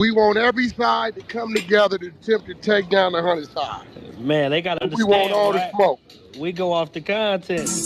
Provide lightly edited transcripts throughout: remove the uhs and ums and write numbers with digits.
We want every side to come together to attempt to take down the 100 side. Man, they gotta We want understand, all the Wack. smoke. We go off the content.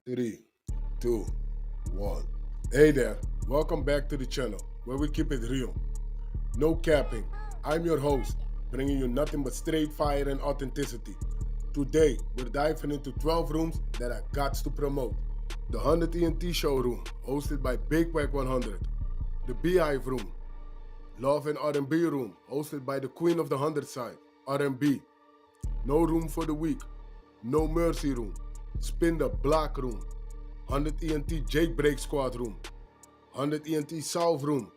Three, two, one. Hey there, welcome back to the channel where we keep it real. No capping. I'm your host, bringing you nothing but straight fire and authenticity. Today, we're diving into 12 rooms that I got to promote. The 100 ENT showroom, hosted by Big Wack100. The Beehive room, Love and R&B room, hosted by the Queen of the 100 side, R&B. No room for the weak, No Mercy room, Spin the Block room, 100 ENT Jailbreak Squad room, 100 ENT South room,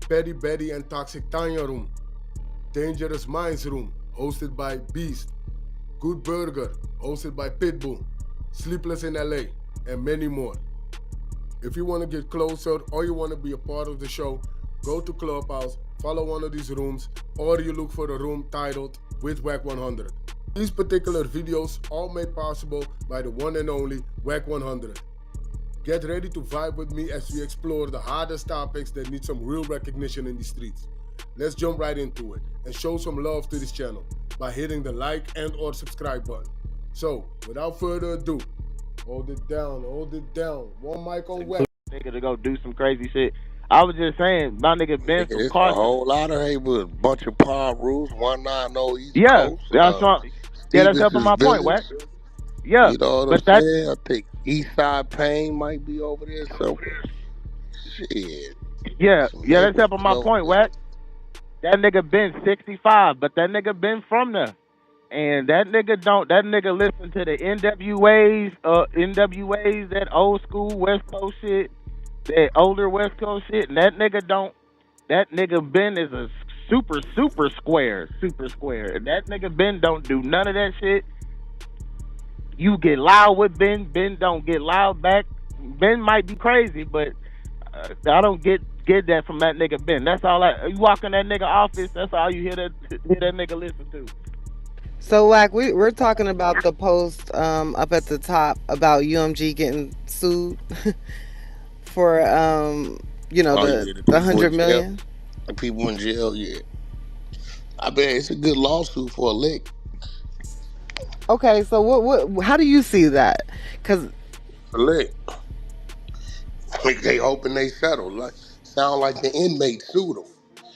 Petty Betty and Toxic Tanya room, Dangerous Minds room, hosted by Beast, Good Burger, hosted by Pitbull, Sleepless in LA, and many more. If you want to get closer or you want to be a part of the show, go to Clubhouse, follow one of these rooms, or you look for a room titled with Wack100. These particular videos all made possible by the one and only Wack100. Get ready to vibe with me as we explore the hardest topics that need some real recognition in the streets. Let's jump right into it and show some love to this channel by hitting the like and or subscribe button. So, without further ado, hold it down. One mic on Wack. Nigga to go do some crazy shit. I was just saying, my nigga Ben Nigga, from it's a Carson. whole lot of neighborhoods, bunch of palm roofs, 190 East Yeah, Coast, that's what, yeah, that's helping Stevens's my point, Village. Wack. Yeah, You know what I'm but that, saying? I think East Side Payne might be over there somewhere. Shit. yeah, Some yeah, that's helping neighborhoods my over point, there. Wack. That nigga Ben 65, but that nigga Ben from there. And that nigga listen to the NWAs, that old school West Coast shit, that older West Coast shit, and that nigga Ben is a super square. And that nigga Ben don't do none of that shit. You get loud with Ben, Ben don't get loud back. Ben might be crazy, but I don't get that from that nigga Ben. That's all you walk in that nigga office, that's all you hear that nigga listen to. So, like, we're talking about the post up at the top about UMG getting sued for, Oh the yeah, the the people in 100 million. jail. The people in jail, yeah. I bet it's a good lawsuit for a lick. Okay, so what? How do you see that? Because A lick. Like they hoping they settle. Like sound like the inmate sued them,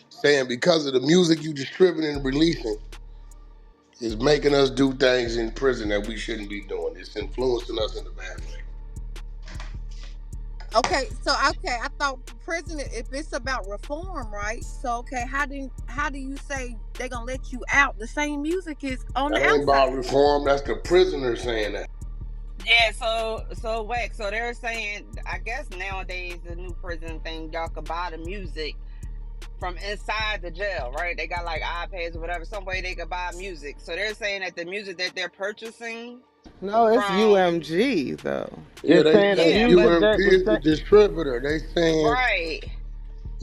saying because of the music you distributing and releasing is making us do things in prison that we shouldn't be doing. It's influencing us in a bad way. Okay, I thought prison, if it's about reform, right? So how do you say they gonna let you out? The same music is on the That ain't about outside. reform. That's the prisoner saying that. Yeah, so Wax, so they're saying, I guess nowadays the new prison thing, y'all could buy the music from inside the jail, right? They got like iPads or whatever, some way they could buy music. So they're saying that the music that they're purchasing no, it's from, UMG though. Yeah, It's they saying the say yeah, but music UMG that it's is the saying, distributor. They saying right,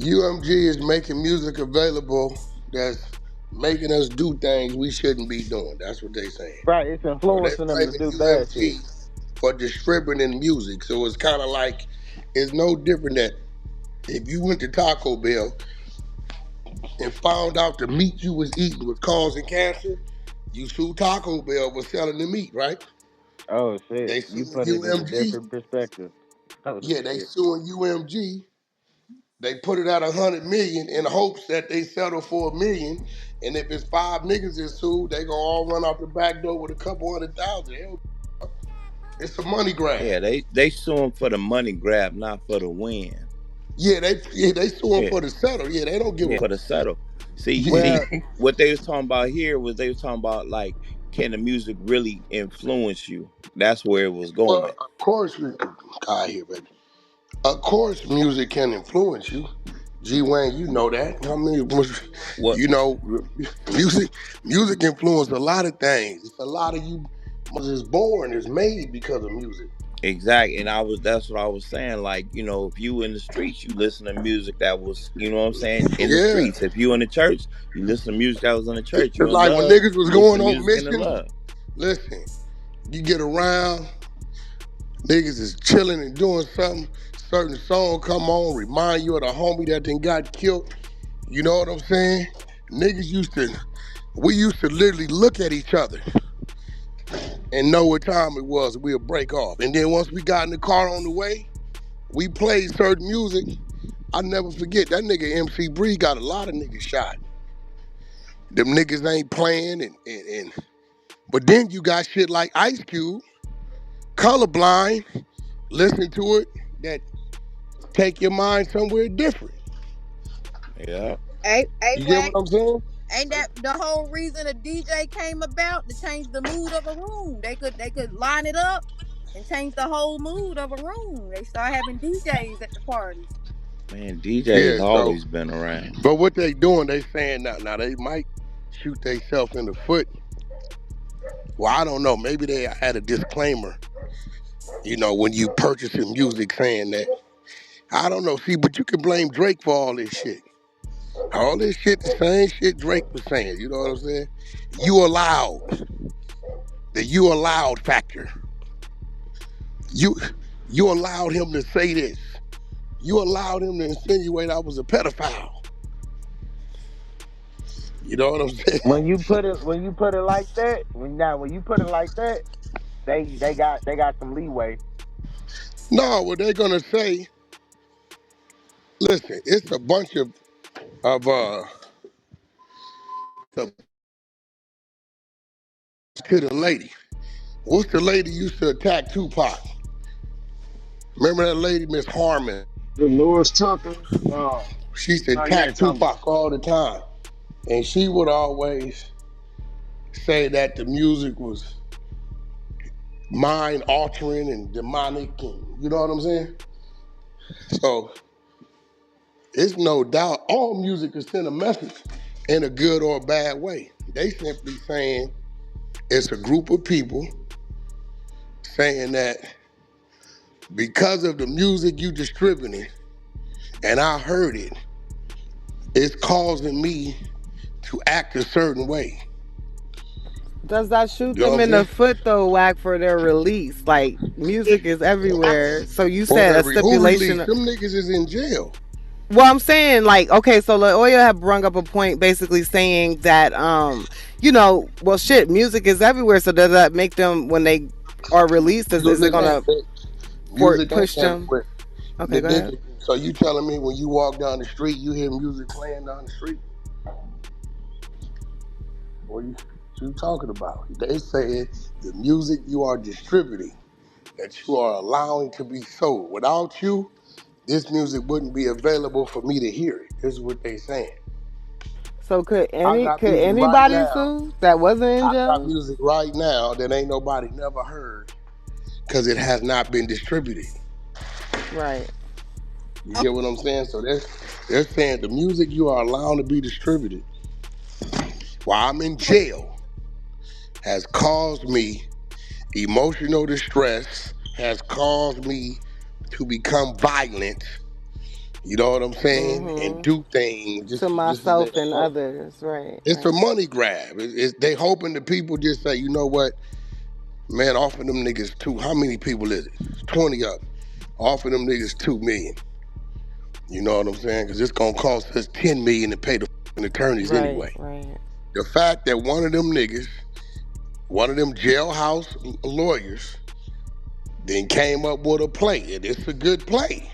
UMG is making music available that's making us do things we shouldn't be doing. That's what they saying. right, it's So they influencing them to blaming do bad shit. UMG for distributing music. So it's kind of like it's no different that if you went to Taco Bell and found out the meat you was eating was causing cancer, you sue Taco Bell for selling the meat, right? Oh shit, They you suing put it in a UMG. different perspective. Oh Yeah, they shit. suing UMG. They put it at 100 million in hopes that they settle for a million. And if it's five niggas is sued, they gonna all run out the back door with a couple 100,000. Hell, it's a money grab. Yeah, they sue him for the money grab, not for the win. Yeah, they suing Yeah, for the settle. Yeah, they don't give yeah, a for the settle. yeah. Well, See, what they was talking about here was they was talking about like, can the music really influence you? That's where it was Well, going. of course, God here, baby. Of course, music can influence you. G Wayne, you know that. I mean, What? you know, music, music influence a lot of things. It's a lot of you. Is born is made because of music. Exactly. And that's what I was saying. Like, if you in the streets, you listen to music that was, what I'm saying, in the Yeah. streets. If you in the church, you listen to music that was in the church. You It's in like when love, niggas was you listen going to on music in the missions. love. Listen, you get around, niggas is chilling and doing something. Certain song come on, remind you of the homie that then got killed. You know what I'm saying? Niggas we used to literally look at each other and know what time it was. We'll break off. And then once we got in the car on the way, we played certain music. I never forget that nigga MC Bree got a lot of niggas shot. Them niggas ain't playing and but then you got shit like Ice Cube, Colorblind, listen to it, that take your mind somewhere different. Yeah. A You get what Wack, I'm saying? ain't that the whole reason a DJ came about, to change the mood of a room? They could line it up and change the whole mood of a room. They start having DJs at the parties. Man, DJ has Yeah, so always been around. but what they doing, they saying now they might shoot themselves in the foot. Well, I don't know. Maybe they had a disclaimer, when you purchasing music saying that. I don't know. See, but you can blame Drake for all this shit. All this shit, the same shit Drake was saying. You know what I'm saying? You allowed the you allowed factor. You you allowed him to say this. You allowed him to insinuate I was a pedophile. You know what I'm saying? When you put it like that, when you put it like that, they got some leeway. No, what they're gonna say, listen, it's a bunch of to the lady. What's the lady used to attack Tupac? Remember that lady, Miss Harmon? Dolores Tucker. No, She used to no, you attack ain't talking about. Tupac all the time. And she would always say that the music was mind altering and demonic, and you know what I'm saying? So it's no doubt all music is send a message in a good or bad way. They simply saying it's a group of people saying that because of the music you distributing and I heard it, it's causing me to act a certain way. Does that shoot You know them what I'm in the saying? foot though, Whack, for their release? Like music is everywhere. So you For said a every who stipulation. released them niggas is in jail. Well, I'm saying like, okay, so Oya have brung up a point basically saying that well shit, music is everywhere. So does that make them, when they are released, is it Music gonna ain't music ain't push them? everywhere. Okay, go ahead. So you telling me when you walk down the street, you hear music playing down the street? What you talking about? They say the music you are distributing, that you are allowing to be sold. Without you, this music wouldn't be available for me to hear it. This is what they saying. So could I got music right anybody now. sue that wasn't in I got jail? music right now that ain't nobody never heard because it has not been distributed. Right. You Oh, get what I'm saying? So they're saying the music you are allowed to be distributed while I'm in jail has caused me emotional distress, has caused me to become violent. You know what I'm saying? And Mm-hmm. do things To just to let myself them and know. others. Right. It's a Right. money grab. They hoping that people just say, you know what, man, offer them niggas two. How many people is it? 20 of them. Offer them niggas 2 million. You know what I'm saying? Because it's gonna cost us 10 million to pay the attorneys Right. anyway. Right. The fact that one of them niggas, one of them jailhouse lawyers, then came up with a play, and it's a good play.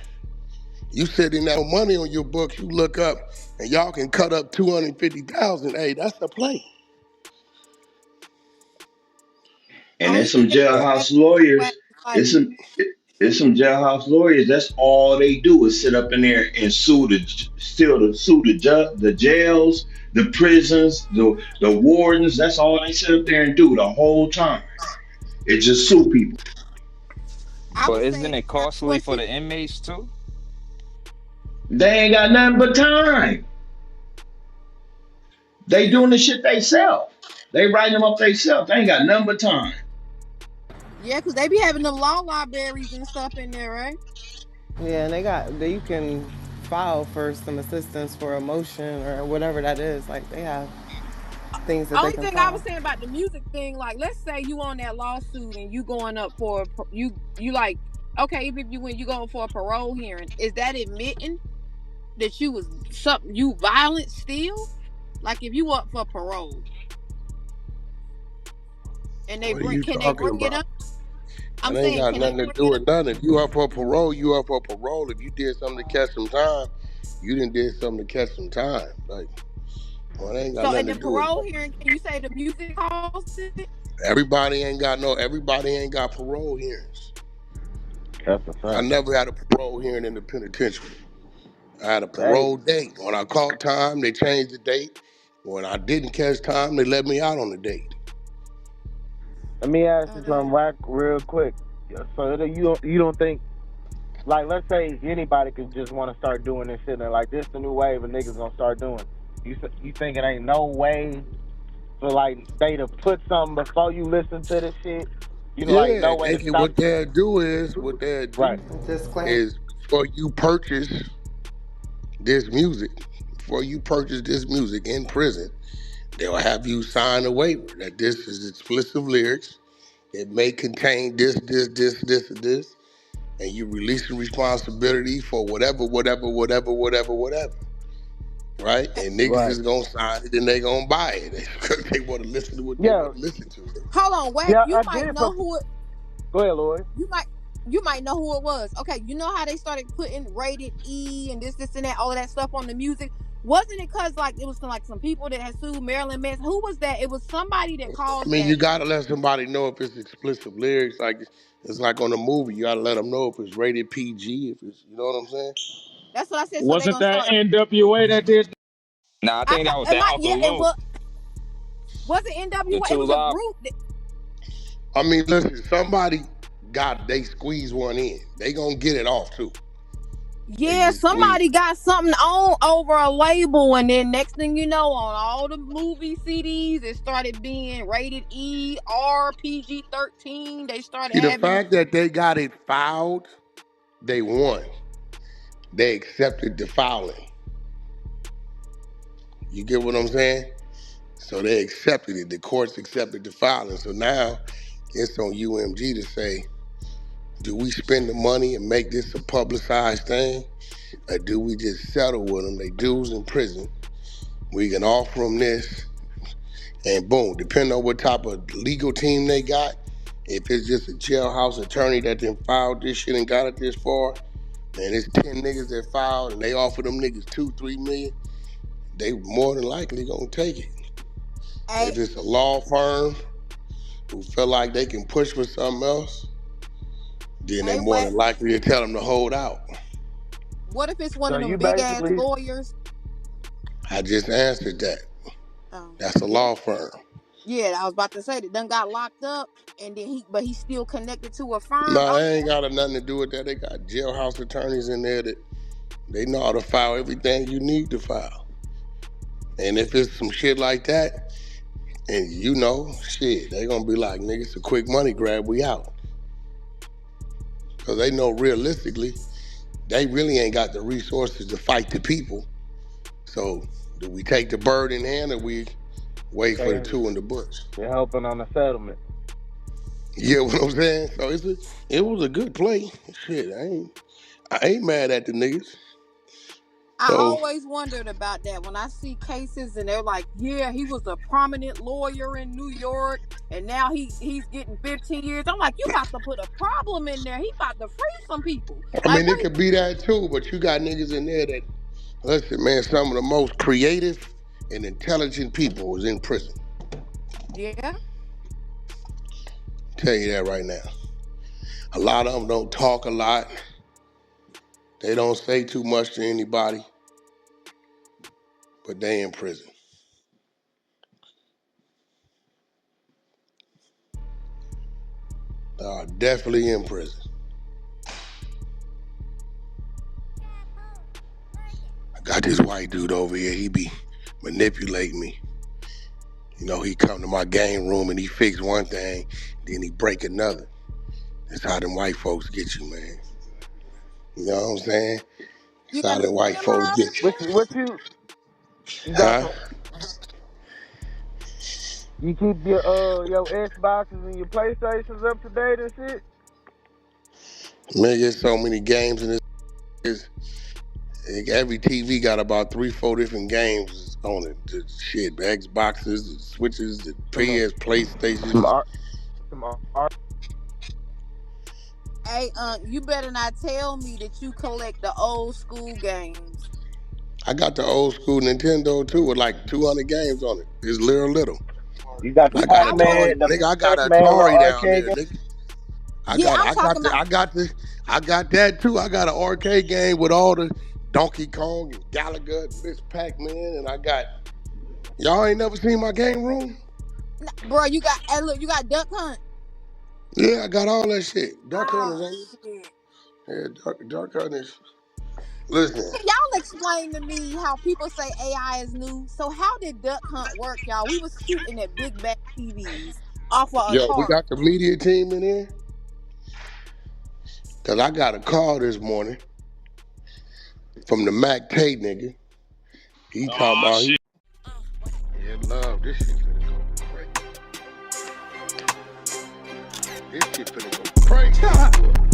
You sitting that money on your books, you look up, and y'all can cut up 250,000. Hey, that's a play. And only there's thing some they say, jailhouse Wack, lawyers. is like, It's some it's some jailhouse lawyers. That's all they do is sit up in there and sue the jails, the prisons, the wardens. That's all they sit up there and do the whole time. It just sue people. I But was isn't saying, it costly well, for see, the inmates too? They ain't got nothing but time. They doing the shit they self. They writing them up they self. They ain't got nothing but time. Yeah, because they be having the law libraries and stuff in there, right? Yeah, and you can file for some assistance for a motion or whatever that is. Like they have things that they Only can thing I was file. saying about the music thing, like let's say you on that lawsuit and you going up for you like okay, even if you when you going for a parole hearing, is that admitting that you was something you violent still? Like if you up for parole and What are you they talking bring it about? up? That I'm ain't saying got can they nothing to bring do it up? with nothing. If you up for parole, you up for parole. If you did something to catch some time, you didn't did something to catch some time. Like, well, it ain't got So in nothing to the do with parole nothing. hearing, can you say the music caused it? Everybody ain't got parole hearings. That's a I fact. never had a parole hearing in the penitentiary. I had a Hey, parole date. When I caught time, they changed the date. When I didn't catch time, they let me out on the date. let me ask Oh you damn. something, Wack, real quick. So that you don't think, like, let's say anybody could just want to start doing this shit, and like this the new wave of niggas gonna start doing. You think it ain't no way for like they to put something before you listen to this shit? You know, like Yeah, no way they to can, stop. what they'll Right. do Disclaimer. is before you purchase this music, before you purchase this music in prison, they'll have you sign a waiver that this is explicit lyrics. It may contain this, and this, and you releasing responsibility for whatever. Right? And niggas Right. is gonna sign it and they gonna buy it because they want to listen to what they Yeah. want to listen to. Hold on, Wack. Yeah. You I might did know for. who it. Go ahead, Lloyd. You might. You might know who it was. Okay, you know how they started putting rated E and this, and that, all of that stuff on the music. Wasn't it because like it was like some people that had sued Marilyn Manson? Who was that? It was somebody that I caused mean, you that. gotta let somebody know if it's explicit lyrics. Like it's like on a movie, you gotta let them know if it's rated PG. If it's, you know what I'm saying? That's what I said. So they Wasn't gonna that start. NWA that did? Nah, I think that was Am that I? Uncle Yeah. It Luke, was it the NWA. It Two was a Live. group. I mean, listen, somebody they squeeze one in. They gonna get it off too. They Yeah, just squeeze. somebody got something on over a label, and then next thing you know, on all the movie CDs, it started being rated E, R, PG 13. They started See, the having. fact that they got it filed, they won. They accepted the filing. You get what I'm saying? So they accepted it. The courts accepted the filing. So now it's on UMG to say, do we spend the money and make this a publicized thing? Or do we just settle with them? They dudes in prison. We can offer them this, and boom, depending on what type of legal team they got, if it's just a jailhouse attorney that then filed this shit and got it this far, and it's 10 niggas that filed and they offer them niggas 2-3 million, they more than likely gonna take it. Hey, If it's a law firm who feel like they can push for something else, then they hey, more what? than likely to tell them to hold out. What if it's one So of you them big ass basically. lawyers? I just answered that. That's a Yeah, law firm. yeah. I was about to say that done got locked up, and then but he's still connected to a firm. Nah, Oh they yeah, ain't got nothing to do with that. They got jailhouse attorneys in there that they know how to file everything you need to file. And if it's some shit like that, and you know, shit, they gonna be like, nigga, it's a quick money grab, we out. Because they know realistically, they really ain't got the resources to fight the people. So do we take the bird in hand or we wait for the They two in the bush? they're helping on the settlement. You get what I'm saying? So it was a good play. Shit, I ain't mad at the niggas. I So always wondered about that when I see cases and they're like, yeah, he was a prominent lawyer in New York and now he's getting 15 years. I'm like, you about to put a problem in there. He about to free some people. I Like, mean, what? it could be that too, but you got niggas in there that, listen, man, some of the most creative and intelligent people is in prison. Yeah. Tell you that right now. A lot of them don't talk a lot. They don't say too much to anybody, but they in prison. They are definitely in prison. I got this white dude over here. He be manipulating me. You know, he come to my game room and he fix one thing, then he break another. It's how them white folks get you, man. You know what I'm saying? It's You how them white understand, folks Marlon? get you. What you got Huh? some? You keep your Xboxes and your PlayStations up to date and shit. Man, there's so many games in this. Every TV got about 3, 4 different games on it. The shit, the Xboxes, the Switches, the Some PS, some PlayStations. art, some art. Hey, you better not tell me that you collect the old school games. I got the old school Nintendo too with like 200 games on it. It's little. You got the I got I want. Atari, Pac-Man, the nigga. I got Pac-Man little Atari down arcade there, game. nigga. I Yeah, got I'm I got talking the about. I got the I got that too. I got an arcade game with all the Donkey Kong and Gallagher and Miss Pac-Man, and I got y'all ain't never seen my game room? Bro, you got. Hey, look, you got Duck Hunt. Yeah, I got all that shit. Duck Hunt is Oh on shit! there. Yeah, Duck Hunt is. Listen, Can y'all explain to me how people say AI is new? So how did Duck Hunt work, y'all? We was shooting at big back TVs off of yo, we Atari. got the media team in here. Cause I got a call this morning from the Mac Tay nigga. He talking about he yeah, love this shit finna go crazy. This shit finna go crazy.